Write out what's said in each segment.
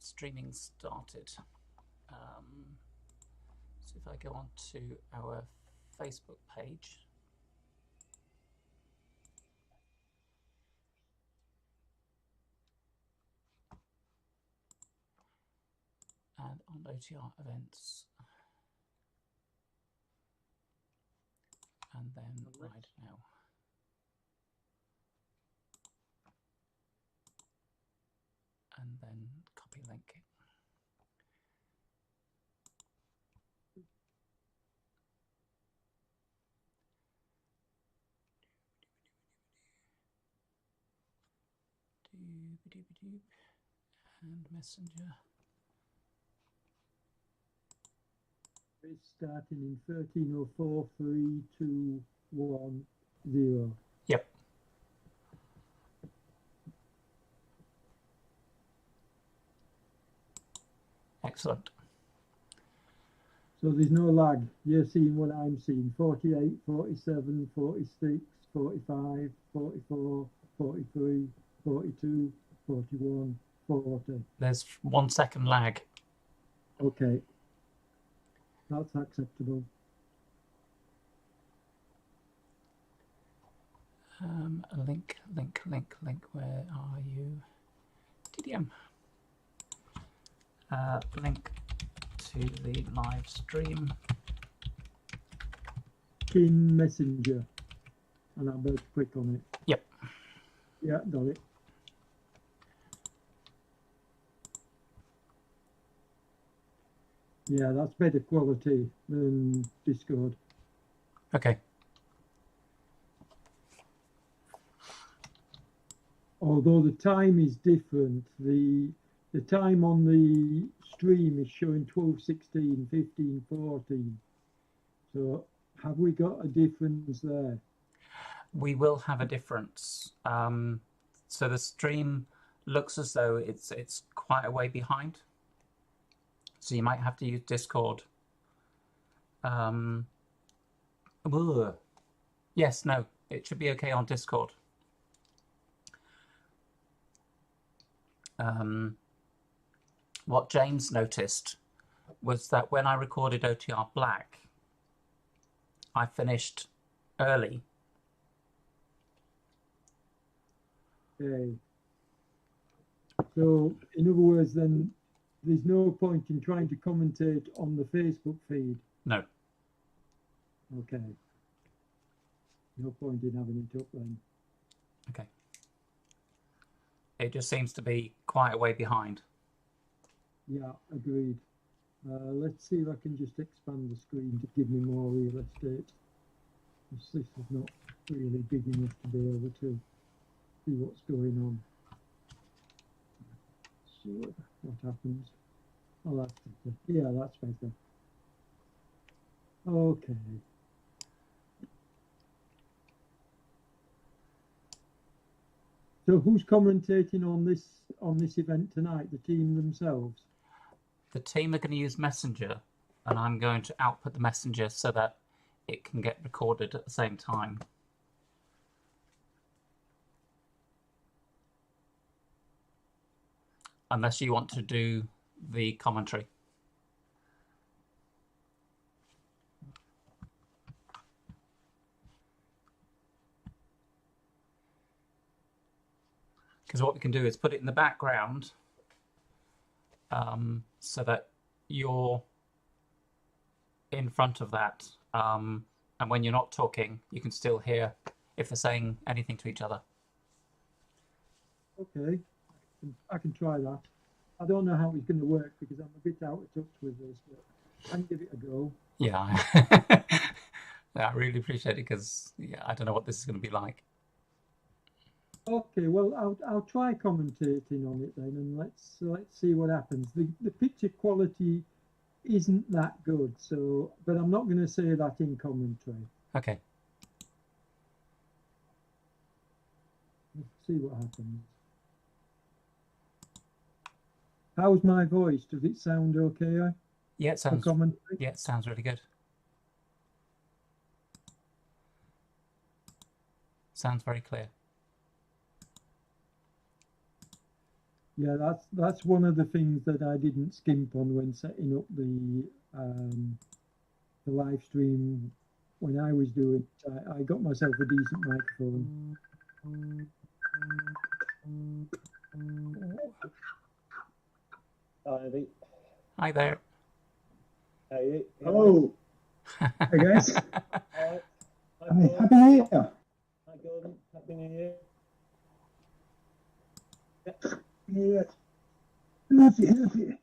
streaming started. So if I go on to our Facebook page, and on OTR events, and then right now. And then copy link. And messenger. It's starting in 13:04, 3, 2, 1, 0. Yep. Excellent. So there's no lag. You're seeing what I'm seeing. 48, 47, 46, 45, 44, 43, 42, 41, 40. There's 1 second lag. Okay. That's acceptable. Link. Where are you? TDM. Link to the live stream. In Messenger. And I'm about to click on it. Yep. Yeah, got it. Yeah, that's better quality than Discord. Okay. Although the time is different, the time on the stream is showing 12:16, 15:14. So have we got a difference there? We will have a difference. So the stream looks as though it's quite a way behind. So you might have to use Discord. Yes, no, it should be okay on Discord. What James noticed was that when I recorded OTR Black, I finished early. Okay. So in other words, then there's no point in trying to commentate on the Facebook feed. No. Okay. No point in having it up then. Okay. It just seems to be quite a way behind. Yeah, agreed. Let's see if I can just expand the screen to give me more real estate. This is not really big enough to be able to see what's going on. See what happens. Oh, that's better. Yeah, that's better. Okay. So who's commentating on this event tonight? The team themselves? The team are going to use Messenger, and I'm going to output the Messenger so that it can get recorded at the same time. Unless you want to do the commentary. Because what we can do is put it in the background so that you're in front of that. And when you're not talking, you can still hear if they're saying anything to each other. Okay, I can try that. I don't know how it's going to work because I'm a bit out of touch with this, but I can give it a go. Yeah, I really appreciate it because I don't know what this is going to be like. Okay, well, I'll try commentating on it then, and let's see what happens. The picture quality isn't that good, so but I'm not going to say that in commentary. Okay. Let's see what happens. How's my voice? Does it sound okay? Yeah, it sounds. Commentary? Yeah, it sounds really good. Sounds very clear. Yeah, that's one of the things that I didn't skimp on when setting up the live stream. When I was doing it, I got myself a decent microphone. Hi, Hi there. hey, Hello. Hey guys. Hi, Hi, Happy New Year. Hi, Gordon. Happy New Year. Yeah. Happy.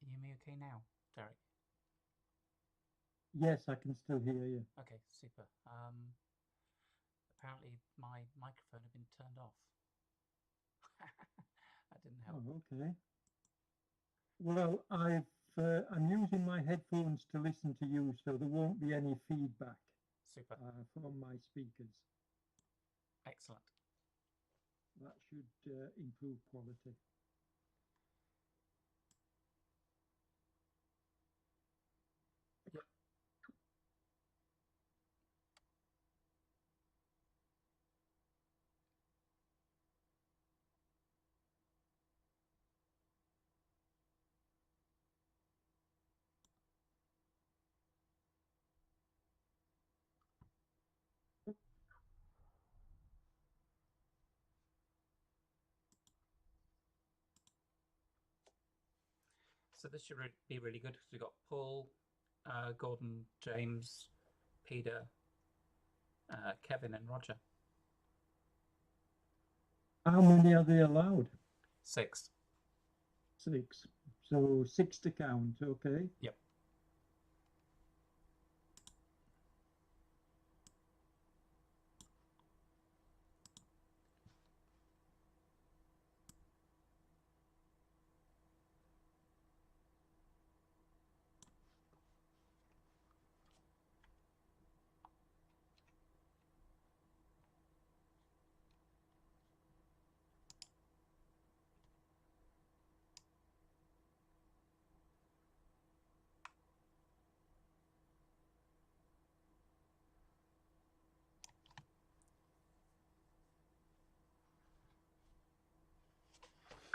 Can you hear me okay now, Derek? Yes, I can still hear you. Okay, super. Apparently my microphone had been turned off. That didn't help. Oh, okay. Well, I'm using my headphones to listen to you, so there won't be any feedback Super. from my speakers. Excellent. That should improve quality. Yep. So this should be really good because we've got Paul, Gordon, James, Peter, Kevin, and Roger. How many are they allowed? 6. 6. So 6 to count, okay? Yep.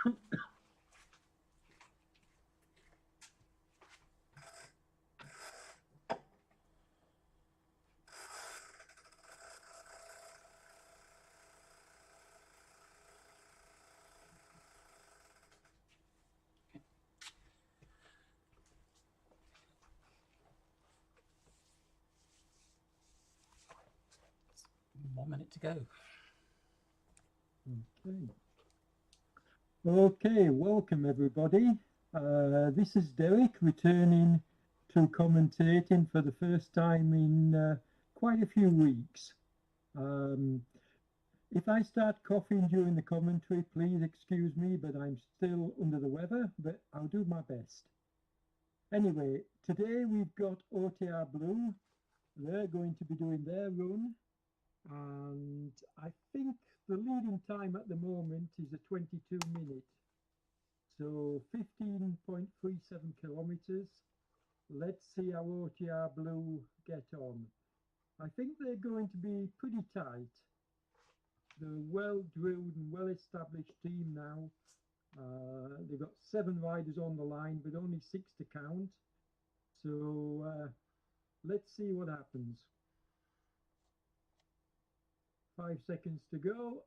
1 minute to go. Okay. Okay, welcome everybody. This is Derek returning to commentating for the first time in quite a few weeks. If I start coughing during the commentary, please excuse me, but I'm still under the weather, but I'll do my best. Anyway, today we've got OTR Blue. They're going to be doing their run, and I think the leading time at the moment is a 22 minute. So 15.37 kilometers. Let's see how OTR Blue get on. I think they're going to be pretty tight. They're a well-drilled and well-established team now. They've got 7 riders on the line, but only 6 to count. So let's see what happens. 5 seconds to go.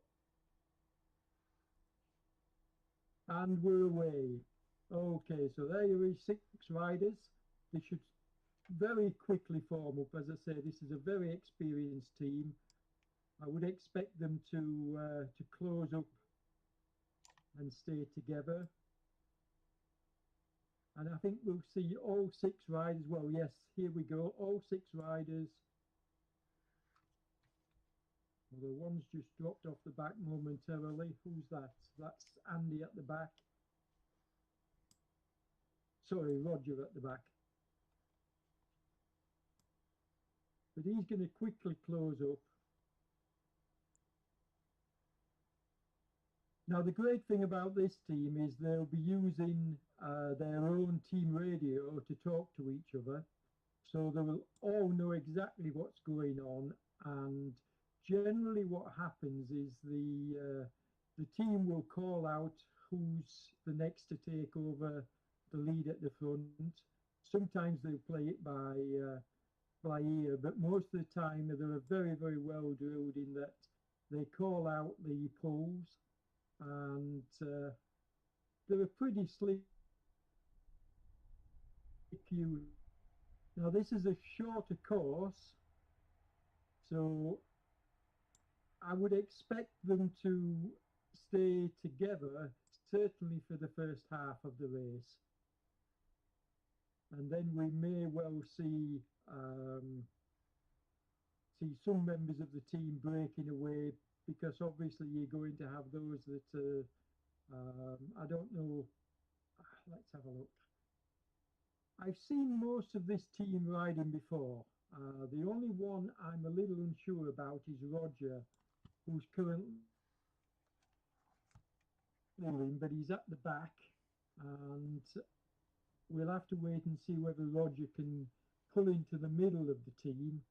And we're away. Okay, so there you are, 6 riders. They should very quickly form up. As I say, this is a very experienced team. I would expect them to close up and stay together. And I think we'll see all 6 riders. Well, yes, here we go. All 6 riders. Although one's just dropped off the back momentarily. Who's that? That's Andy at the back. Sorry, Roger at the back. But he's going to quickly close up. Now, the great thing about this team is they'll be using their own team radio to talk to each other. So they will all know exactly what's going on. And generally what happens is the team will call out who's the next to take over the lead at the front. Sometimes they'll play it by ear, but most of the time they're very, very well drilled in that they call out the pulls, and they're a pretty slick unit. Now this is a shorter course, so I would expect them to stay together, certainly for the first half of the race. And then we may well see some members of the team breaking away, because obviously you're going to have those that I don't know. Let's have a look. I've seen most of this team riding before. The only one I'm a little unsure about is Roger, who's currently in, but he's at the back, and we'll have to wait and see whether Roger can pull into the middle of the team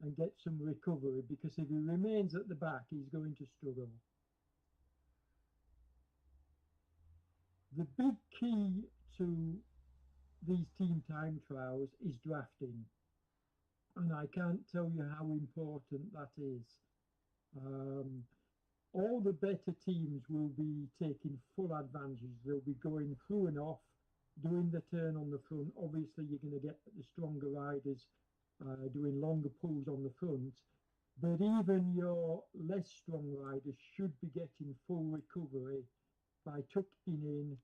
and get some recovery, because if he remains at the back, he's going to struggle. The big key to these team time trials is drafting, and I can't tell you how important that is. All the better teams will be taking full advantage. They'll be going through and off, doing the turn on the front. Obviously, you're going to get the stronger riders doing longer pulls on the front, but even your less strong riders should be getting full recovery by tucking in,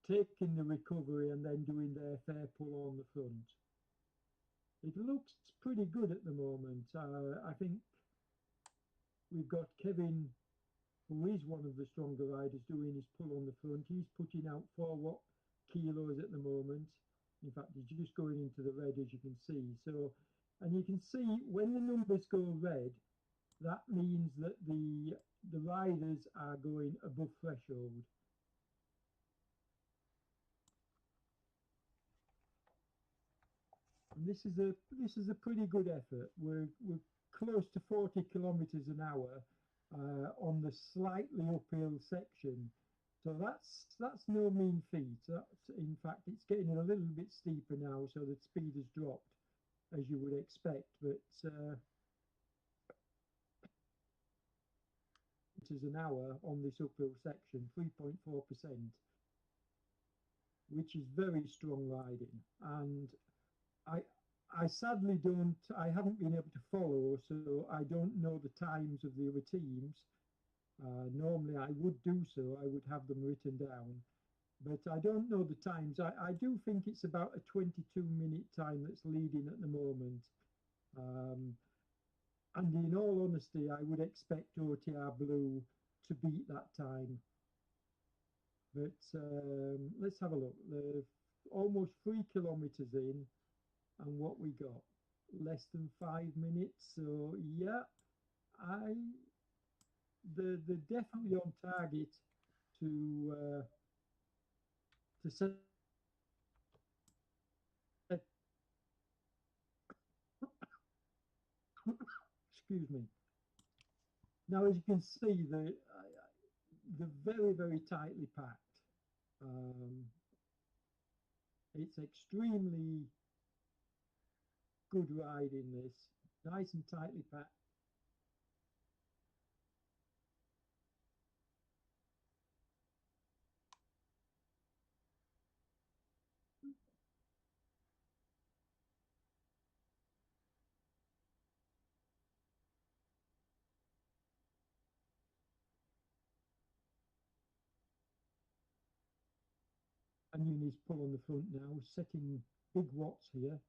taking the recovery, and then doing their fair pull on the front. It looks pretty good at the moment. I think we've got Kevin, who is one of the stronger riders, doing his pull on the front. He's putting out 4 kilos at the moment. In fact, he's just going into the red, as you can see. So, and you can see when the numbers go red, that means that the riders are going above threshold. And this is a pretty good effort. We're close to 40 kilometers an hour, on the slightly uphill section. So that's no mean feat. That's, in fact, it's getting a little bit steeper now, so the speed has dropped, as you would expect. But it is an hour on this uphill section, 3.4%, which is very strong riding. And I sadly I haven't been able to follow, so I don't know the times of the other teams. Normally I would do so, I would have them written down, but I don't know the times. I do think it's about a 22-minute time that's leading at the moment. And in all honesty, I would expect OTR Blue to beat that time. But let's have a look. They're almost 3 kilometers in, and what we got? Less than 5 minutes. So yeah, they're definitely on target to set. Excuse me. Now, as you can see, they're very tightly packed. It's extremely good riding, this, nice and tightly packed. And his pull on the front now, setting big watts here.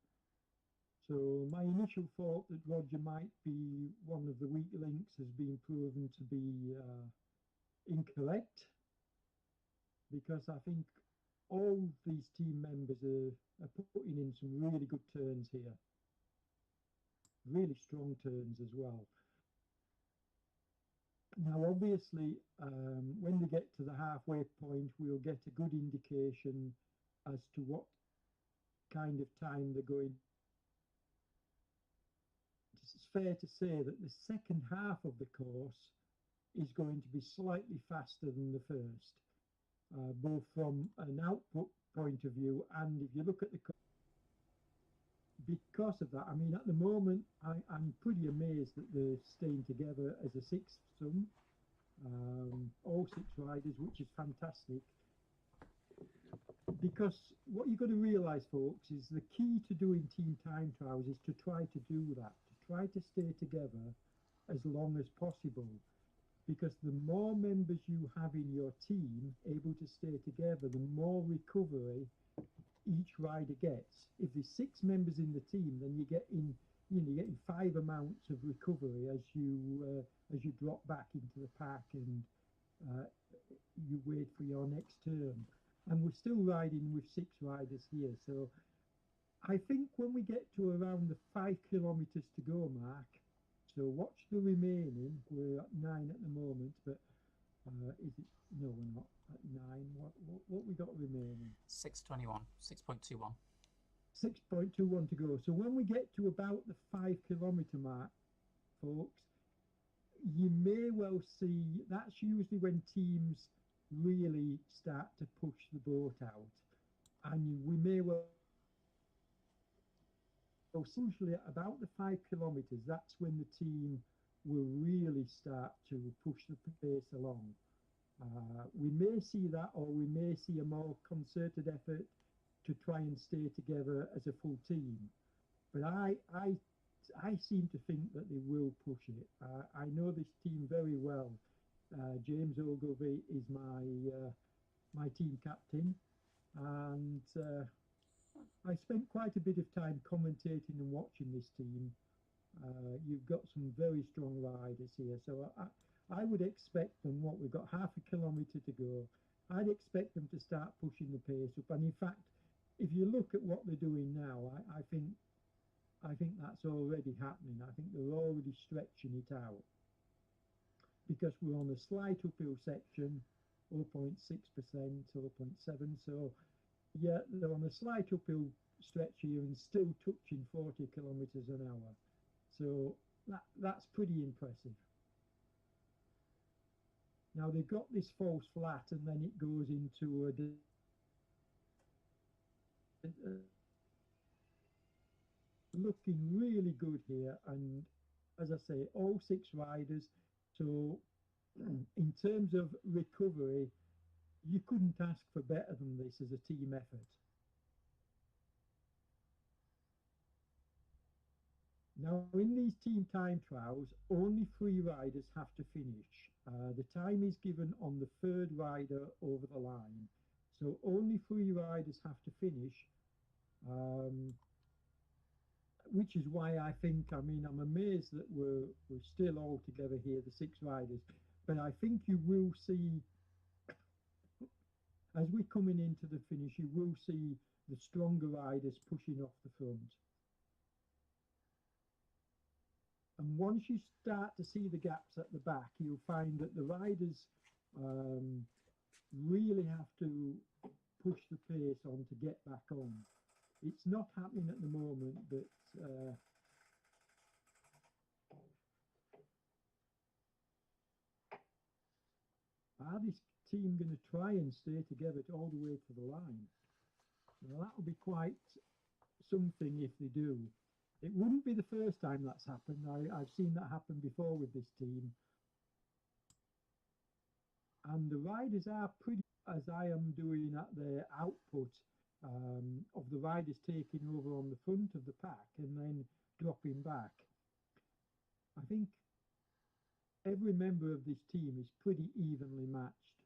So my initial thought that Roger might be one of the weak links has been proven to be incorrect, because I think all these team members are putting in some really good turns here, really strong turns as well. Now, obviously, when they get to the halfway point, we'll get a good indication as to what kind of time they're going. It's fair to say that the second half of the course is going to be slightly faster than the first, both from an output point of view, and if you look at the, because of that, I mean, at the moment, I'm pretty amazed that they're staying together as a sixth-some, all 6 riders, which is fantastic. Because what you've got to realise, folks, is the key to doing team time trials is to try to do that, to try to stay together as long as possible. Because the more members you have in your team able to stay together, the more recovery each rider gets. If there's 6 members in the team, then you're getting 5 amounts of recovery as you drop back into the pack and you wait for your next turn. And we're still riding with 6 riders here, so I think when we get to around the 5 kilometers to go mark, so watch the remaining. We're at 9 at the moment, but is it? No, we're not at 9. What we got remaining? 6:21, 6.21. 6.21 to go. So when we get to about the 5 kilometer mark, folks, you may well see that's usually when teams really start to push the boat out, and we may well. So usually at about the 5 kilometers, that's when the team will really start to push the pace along. We may see that, or we may see a more concerted effort to try and stay together as a full team. But I seem to think that they will push it. I know this team very well. James Ogilvie is my team captain, and I spent quite a bit of time commentating and watching this team. You've got some very strong riders here, so I would expect them, we've got half a kilometre to go, I'd expect them to start pushing the pace up. And in fact, if you look at what they're doing now, I think that's already happening. I think they're already stretching it out, because we're on a slight uphill section, 0.6%, 0.7. So yeah, they're on a slight uphill stretch here and still touching 40 kilometres an hour. So that's pretty impressive. Now they've got this false flat and then it goes into looking really good here. And as I say, all 6 riders. So in terms of recovery, you couldn't ask for better than this as a team effort. Now, in these team time trials, only 3 riders have to finish. The time is given on the 3rd rider over the line. So only 3 riders have to finish, which is why I think, I mean, I'm amazed that we're still all together here, the 6 riders. But I think you will see, as we're coming into the finish, you will see the stronger riders pushing off the front. And once you start to see the gaps at the back, you'll find that the riders really have to push the pace on to get back on. It's not happening at the moment, but are this team going to try and stay together all the way to the line? Well, that will be quite something if they do. It wouldn't be the first time that's happened. I've seen that happen before with this team. And the riders are pretty, as I am doing at the output of the riders taking over on the front of the pack and then dropping back. I think every member of this team is pretty evenly matched.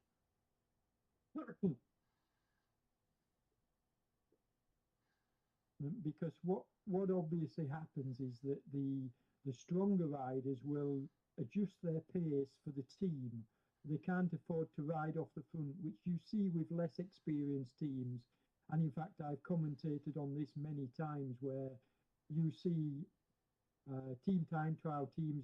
Because what obviously happens is that the stronger riders will adjust their pace for the team. They can't afford to ride off the front, which you see with less experienced teams. And in fact, I've commentated on this many times where you see team time trial teams